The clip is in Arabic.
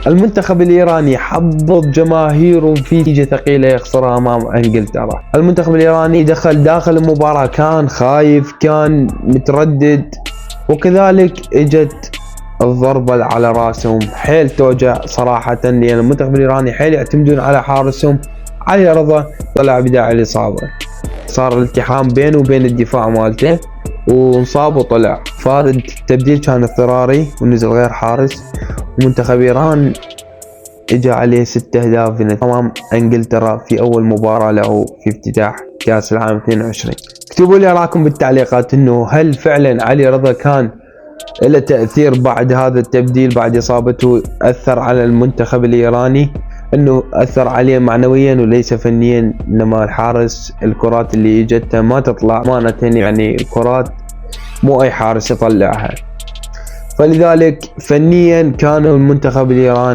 المنتخب الإيراني حبط جماهيره في نتيجة ثقيلة يخسرها أمام إنجلترا. المنتخب الإيراني دخل داخل المباراة كان خايف، كان متردد، وكذلك اجت الضربة على راسهم. حيل توجع صراحة، لأن المنتخب الإيراني حيل يعتمدون على حارسهم علي رضا، طلع بداعي الإصابة، صار الالتحام بينه وبين الدفاع مالته وانصاب وطلع. فالتبديل كان اضطراري ونزل غير حارس. ومنتخب إيران اجى عليه 6 أهداف امام انجلترا في اول مباراة له في افتتاح كاس العالم 22. اكتبوا لي رايكم بالتعليقات انه هل فعلا علي رضا كان له تأثير بعد هذا التبديل، بعد اصابته اثر على المنتخب الايراني، انه اثر عليه معنويا وليس فنيا. انما الحارس الكرات اللي اجته ما تطلع امانة، يعني الكرات مو اي حارس يطلعها. فلذلك فنيا كان المنتخب الايراني